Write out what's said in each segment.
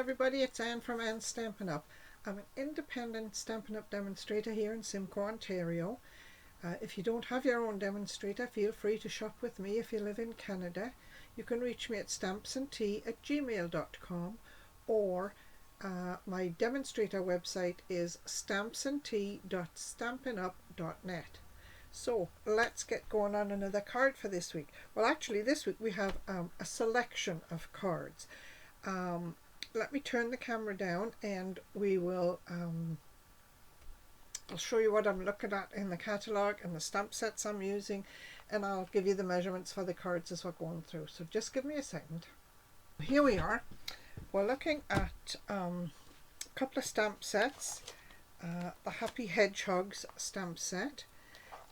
everybody, it's Anne from Anne's Stampin' Up. I'm an independent Stampin' Up demonstrator here in Simcoe, Ontario. If you don't have your own demonstrator, feel free to shop with me if you live in Canada. You can reach me at stampsandtea@gmail.com, or my demonstrator website is stampsandtea.stampinup.net. So let's get going on another card for this week. Well, actually this week we have a selection of cards. Let me turn the camera down and we will I'll show you what I'm looking at in the catalogue and the stamp sets I'm using, and I'll give you the measurements for the cards as we're going through. So just give me a second. Here we are. We're looking at a couple of stamp sets, the Happy Hedgehogs stamp set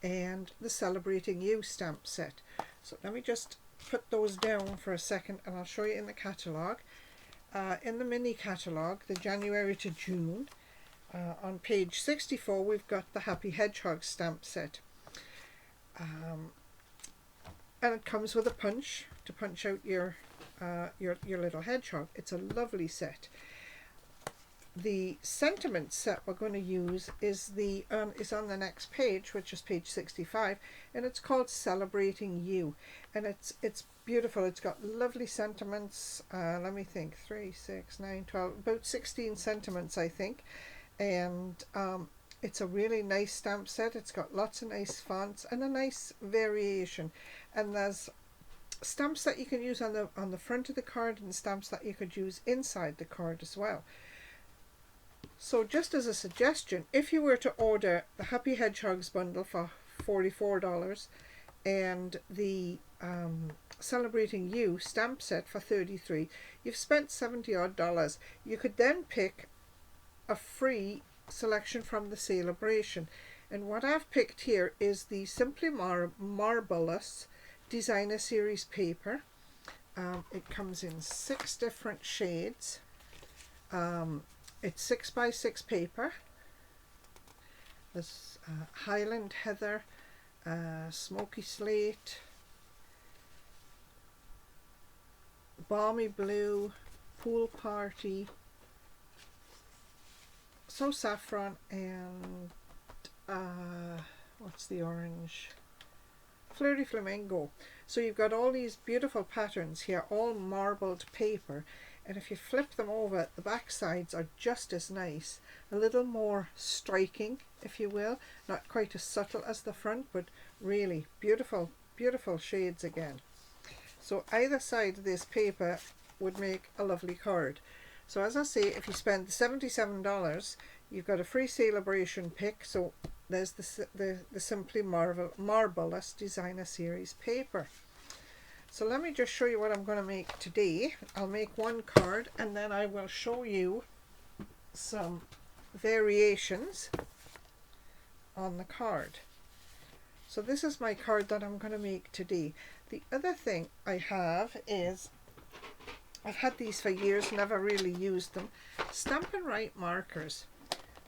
and the Celebrating You stamp set. So let me just put those down for a second and I'll show you in the catalogue. In the mini catalogue, the January to June, on page 64 we've got the Happy Hedgehog stamp set, and it comes with a punch to punch out your little hedgehog. It's a lovely set. The sentiment set we're going to use is on the next page, which is page 65, and it's called Celebrating You, and it's beautiful. It's got lovely sentiments. Let me think, 3, 6, 9, 12, about 16 sentiments I think, and it's a really nice stamp set. It's got lots of nice fonts and a nice variation, and there's stamps that you can use on the front of the card and stamps that you could use inside the card as well. So just as a suggestion, if you were to order the Happy Hedgehogs bundle for $44 and the Celebrating You stamp set for $33, you've spent $70 odd. You could then pick a free selection from the Celebration, and what I've picked here is the Simply Marbleless Designer Series paper. It comes in 6 different shades. It's 6x6 paper. There's Highland Heather, Smoky Slate, Balmy Blue, Pool Party, So Saffron, and what's the orange? Flurry Flamingo. So you've got all these beautiful patterns here, all marbled paper, and if you flip them over, the back sides are just as nice, a little more striking, if you will, not quite as subtle as the front, but really beautiful, beautiful shades again. So either side of this paper would make a lovely card. So as I say, if you spend $77, you've got a free Celebration pick. So there's the Simply Marbleless Designer Series paper. So let me just show you what I'm going to make today. I'll make one card and then I will show you some variations on the card. So this is my card that I'm going to make today. The other thing I have is, I've had these for years, never really used them, Stampin' Right markers.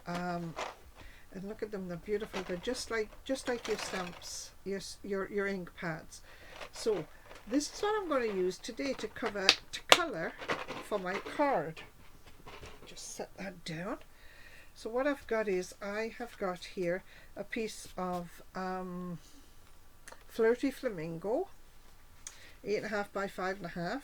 And look at them, they're beautiful. They're just like your stamps, your ink pads. So this is what I'm going to use today to colour for my card. Just set that down. So what I've got is, I have got here a piece of Flirty Flamingo, 8.5 by 5.5.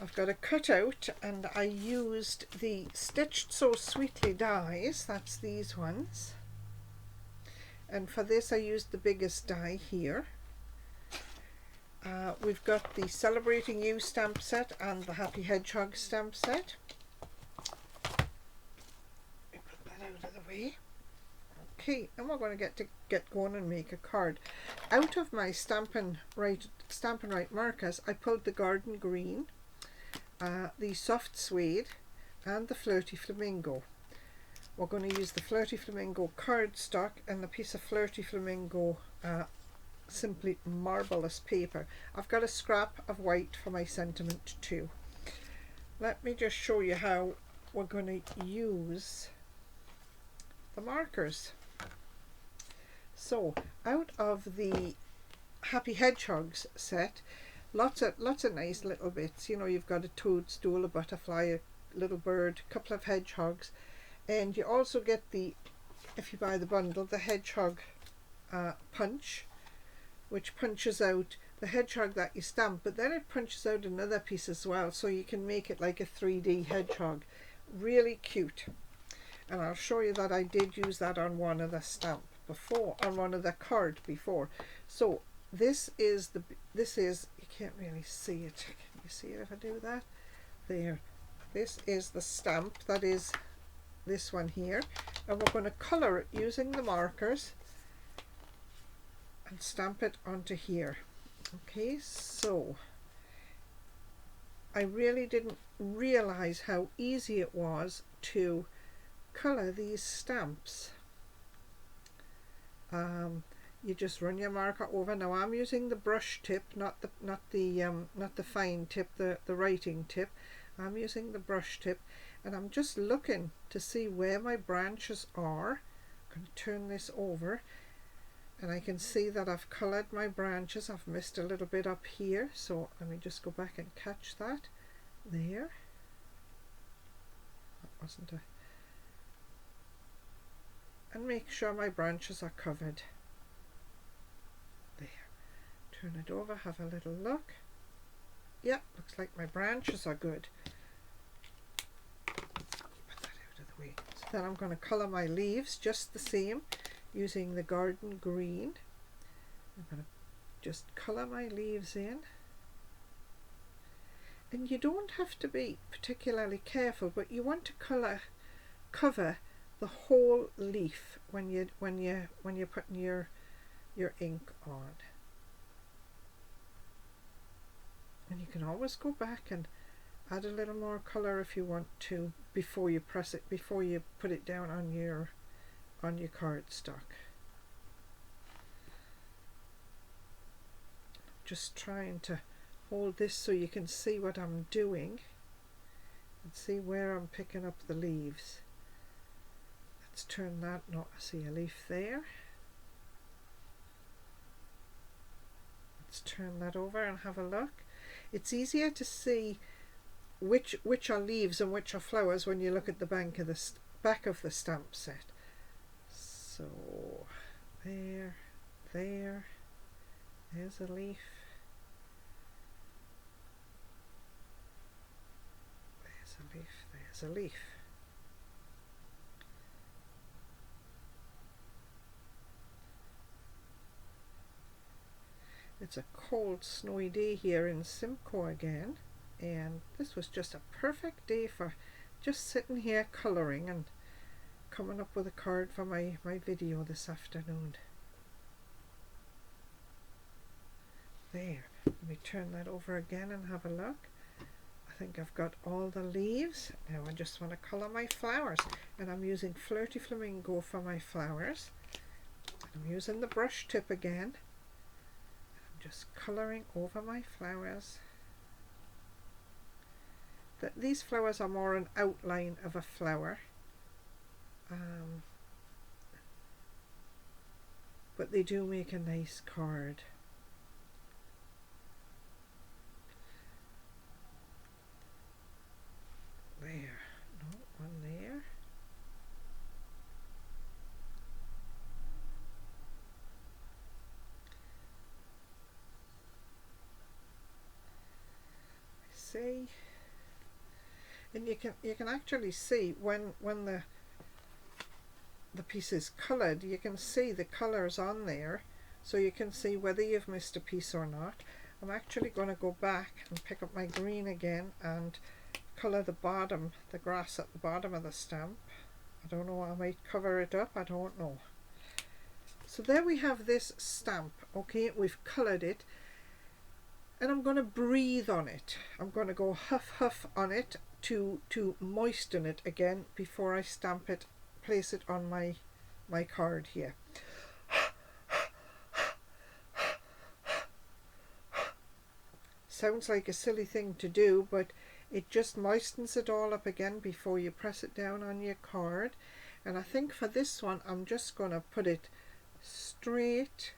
I've got a cutout, and I used the Stitched So Sweetly dies, that's these ones, and for this I used the biggest die here. We've got the Celebrating You stamp set and the Happy Hedgehog stamp set. Let me put that out of the way. Okay, and we're going to get going and make a card. Out of my Stampin' Right markers, I pulled the Garden Green, the Soft Suede, and the Flirty Flamingo. We're going to use the Flirty Flamingo cardstock and the piece of Flirty Flamingo Simply Marbleless paper. I've got a scrap of white for my sentiment too. Let me just show you how we're going to use the markers. So out of the Happy Hedgehogs set, lots of nice little bits. You know, you've got a toadstool, a butterfly, a little bird, a couple of hedgehogs, and you also get the, if you buy the bundle, the hedgehog punch, which punches out the hedgehog that you stamp, but then it punches out another piece as well, so you can make it like a 3D hedgehog. Really cute. And I'll show you that I did use that on one of the stamp before, on one of the card before. So this is, you can't really see it. Can you see it if I do that? There. This is the stamp, that is this one here, and we're going to colour it using the markers and stamp it onto here. Okay, so I really didn't realize how easy it was to colour these stamps. You just run your marker over. Now I'm using the brush tip, not the fine tip, the writing tip. I'm using the brush tip, and I'm just looking to see where my branches are. I'm going to turn this over, and I can see that I've coloured my branches. I've missed a little bit up here, so let me just go back and catch that. There. That wasn't a... And make sure my branches are covered. There. Turn it over, have a little look. Yep, looks like my branches are good. Put that out of the way. So then I'm going to colour my leaves just the same, using the garden green. I'm going to just colour my leaves in. And you don't have to be particularly careful, but you want to cover the whole leaf when you're putting your ink on. And you can always go back and add a little more colour if you want to before you press it, before you put it down on your cardstock. Just trying to hold this so you can see what I'm doing and see where I'm picking up the leaves. Let's turn that, not I see a leaf there. Let's turn that over and have a look. It's easier to see which are leaves and which are flowers when you look at the back of the stamp set. So there's a leaf. There's a leaf. It's a cold, snowy day here in Simcoe again, and this was just a perfect day for just sitting here colouring and coming up with a card for my video this afternoon. There, let me turn that over again and have a look. I think I've got all the leaves. Now I just want to colour my flowers, and I'm using Flirty Flamingo for my flowers. I'm using the brush tip again. I'm just colouring over my flowers. These flowers are more an outline of a flower, but they do make a nice card. There, no, one there. I see. And you can actually see when the piece is coloured, you can see the colours on there, so you can see whether you've missed a piece or not. I'm actually going to go back and pick up my green again and colour the bottom, the grass at the bottom of the stamp. I don't know, I might cover it up, I don't know. So there we have this stamp. Okay, we've coloured it, and I'm going to breathe on it. I'm going to go huff huff on it to moisten it again before I stamp it, place it on my card here. Sounds like a silly thing to do, but it just moistens it all up again before you press it down on your card. And I think for this one I'm just going to put it straight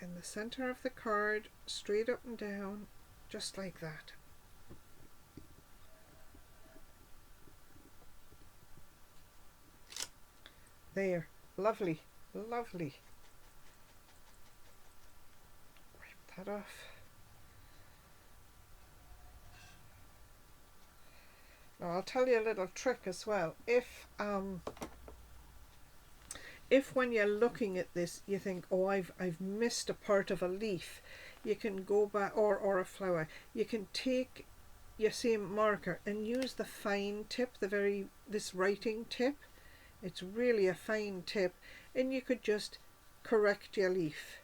in the center of the card, straight up and down, just like that. There, lovely, lovely. Wipe that off. Now I'll tell you a little trick as well. If when you're looking at this you think, oh, I've missed a part of a leaf, you can go back, or a flower, you can take your same marker and use the fine tip, this writing tip. It's really a fine tip, and you could just correct your leaf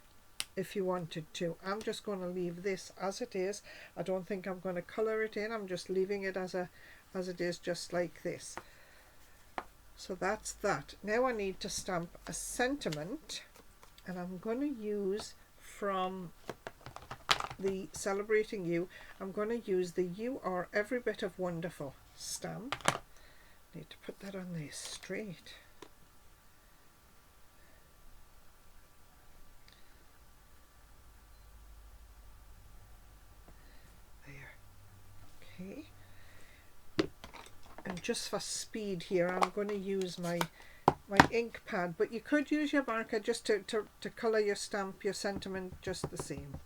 if you wanted to. I'm just going to leave this as it is. I don't think I'm going to colour it in. I'm just leaving it as it is, just like this. So that's that. Now I need to stamp a sentiment, and I'm going to use from the Celebrating You, I'm going to use the You Are Every Bit of Wonderful stamp. Need to put that on there straight. There. Okay. And just for speed here, I'm going to use my ink pad, but you could use your marker just to colour your stamp, your sentiment, just the same.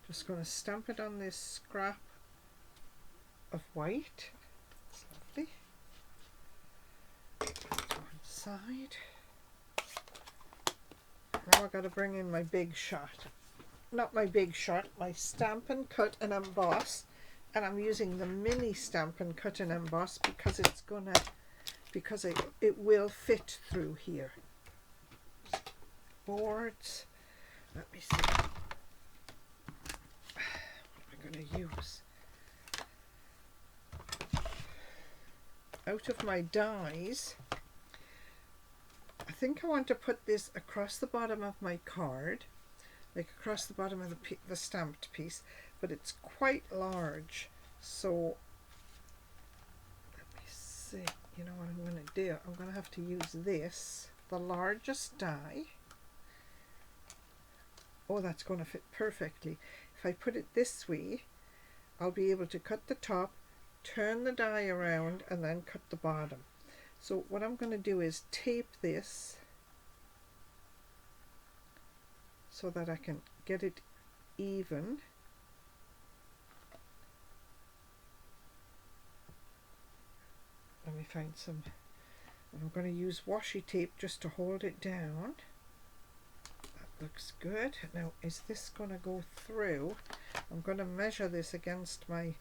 Just going to stamp it on this scrap of white. It's lovely. Put it to one side. Now I've got to bring in my big shot. Not my big shot, my Stamp and Cut and Emboss. And I'm using the mini Stamp and Cut and Emboss because it will fit through here. Boards. Let me see. What am I going to use? Out of my dies, I think I want to put this across the bottom of my card, like across the bottom of the stamped piece, but it's quite large, so let me see. You know what I'm going to do? I'm going to have to use this, the largest die. Oh, that's going to fit perfectly. If I put it this way, I'll be able to cut the top, turn the die around, and then cut the bottom. So what I'm going to do is tape this so that I can get it even. Let me find some. I'm going to use washi tape just to hold it down. That looks good. Now, is this going to go through? I'm going to measure this against my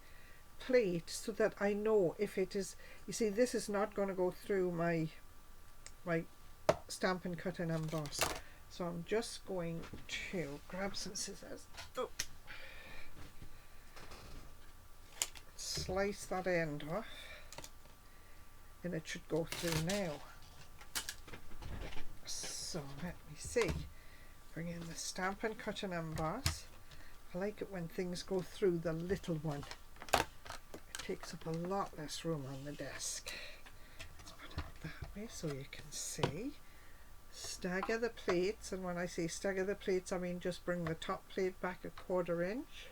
plate so that I know if it is. You see, this is not going to go through my Stamp and Cut and Emboss. So I'm just going to grab some scissors. Oh. Slice that end off, and it should go through now. So let me see. Bring in the Stamp and Cut and Emboss. I like it when things go through the little one. It takes up a lot less room on the desk. Let's put it that way so you can see. Stagger the plates, and when I say stagger the plates, I mean just bring the top plate back a 1/4 inch.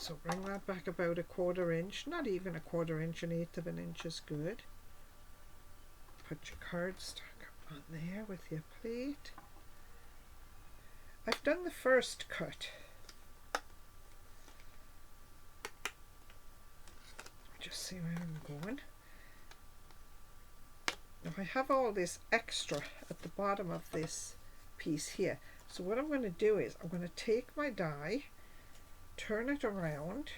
So bring that back about a 1/4 inch, not even a 1/4 inch, 1/8 of an inch is good. Put your cardstock on there with your plate. I've done the first cut. Just see where I'm going. Now I have all this extra at the bottom of this piece here. So what I'm going to do is I'm going to take my die, turn it around,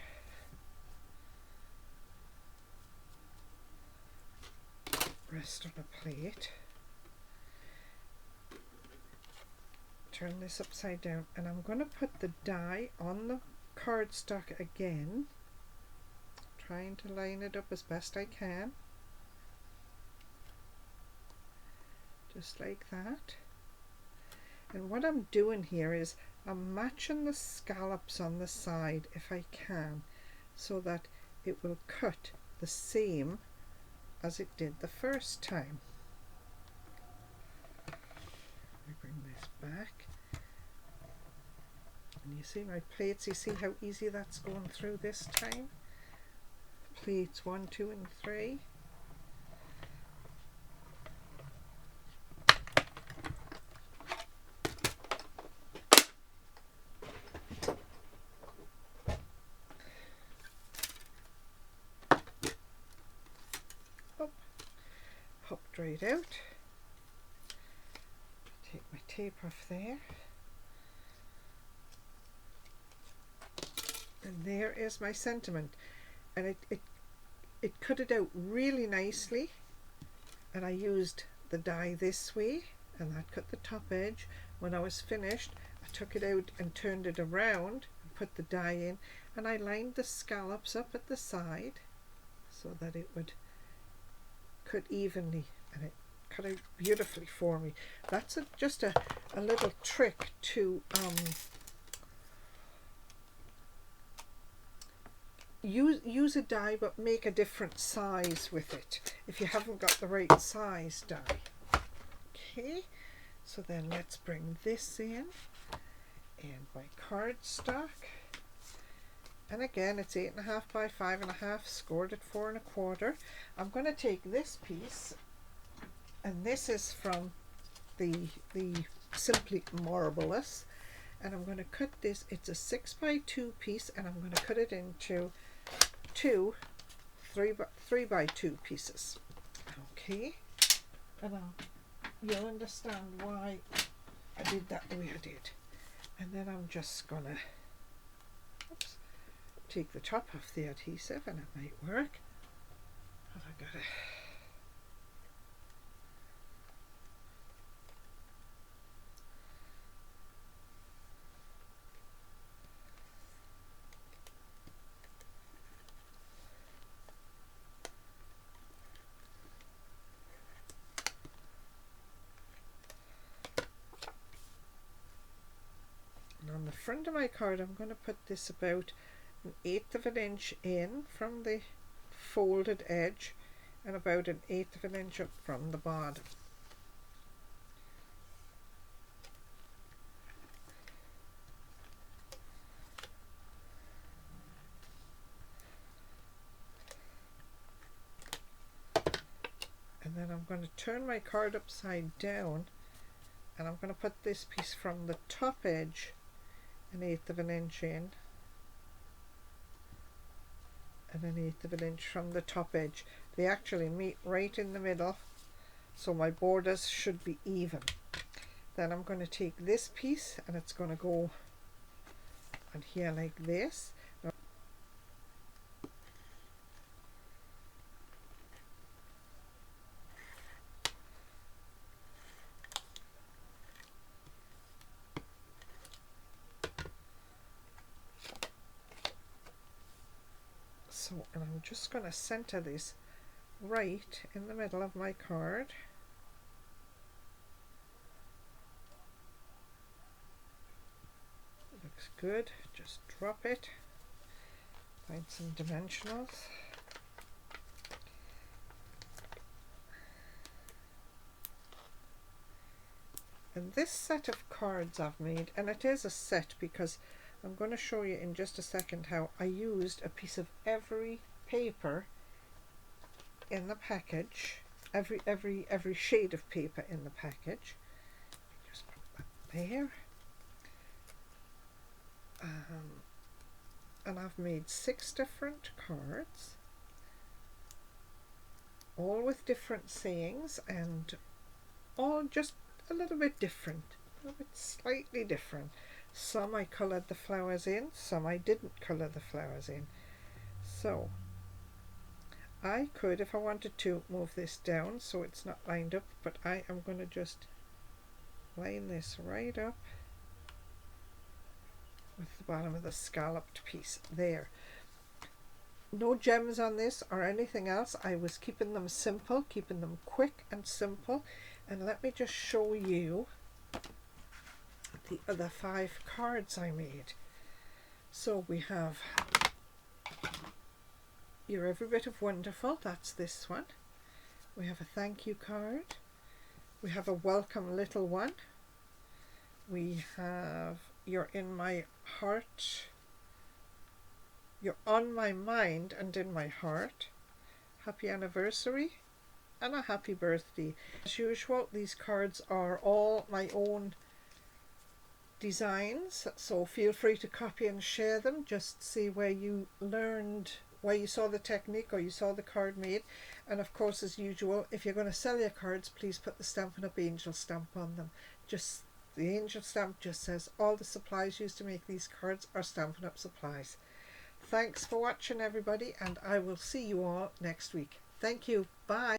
rest on a plate, turn this upside down, and I'm going to put the die on the cardstock again, trying to line it up as best I can, just like that. And what I'm doing here is I'm matching the scallops on the side if I can, so that it will cut the same as it did the first time. Let me bring this back. And you see my plates, you see how easy that's going through this time? Plates 1, 2 and 3. Popped right out. Take my tape off there. And there is my sentiment. And it cut it out really nicely. And I used the die this way, and that cut the top edge. When I was finished, I took it out and turned it around and put the die in, and I lined the scallops up at the side so that it would cut evenly, and it cut out beautifully for me. That's just a little trick to use a die but make a different size with it if you haven't got the right size die. Okay, so then let's bring this in and my cardstock, and again it's 8.5 by 5.5, scored at 4 1/4. I'm going to take this piece, and this is from the Simply Marbleless, and I'm going to cut this. It's a 6 by 2 piece, and I'm going to cut it into 3 by 2 pieces. Okay, and you'll understand why I did that the way I did. And then I'm just gonna take the top off the adhesive, and it might work. But I gotta on the front of my card, I'm going to put this about 1/8 of an inch in from the folded edge and about 1/8 of an inch up from the bottom. And then I'm going to turn my card upside down, and I'm going to put this piece from the top edge 1/8 of an inch in and 1/8 of an inch from the top edge. They actually meet right in the middle, so my borders should be even. Then I'm going to take this piece, and it's going to go on here like this. So, and I'm just going to center this right in the middle of my card. Looks good. Just drop it. Find some dimensionals. And this set of cards I've made, and it is a set because I'm going to show you in just a second how I used a piece of every paper in the package, every shade of paper in the package. Just put that there. And I've made 6 different cards, all with different sayings, and all just a little bit different, a little bit slightly different. Some I coloured the flowers in, some I didn't colour the flowers in. So I could, if I wanted to, move this down so it's not lined up, but I am going to just line this right up with the bottom of the scalloped piece there. No gems on this or anything else. I was keeping them simple, keeping them quick and simple. And let me just show you the other 5 cards I made. So we have You're Every Bit of Wonderful, that's this one. We have a thank you card. We have a welcome little one. We have You're in my heart. You're on my mind and in my heart. Happy anniversary and a happy birthday. As usual, these cards are all my own designs, so feel free to copy and share them. Just see where you learned, where you saw the technique or you saw the card made. And of course, as usual, if you're going to sell your cards, please put the Stampin' Up! Angel stamp on them. Just the angel stamp just says all the supplies used to make these cards are Stampin' Up! Supplies. Thanks for watching, everybody, and I will see you all next week. Thank you. Bye.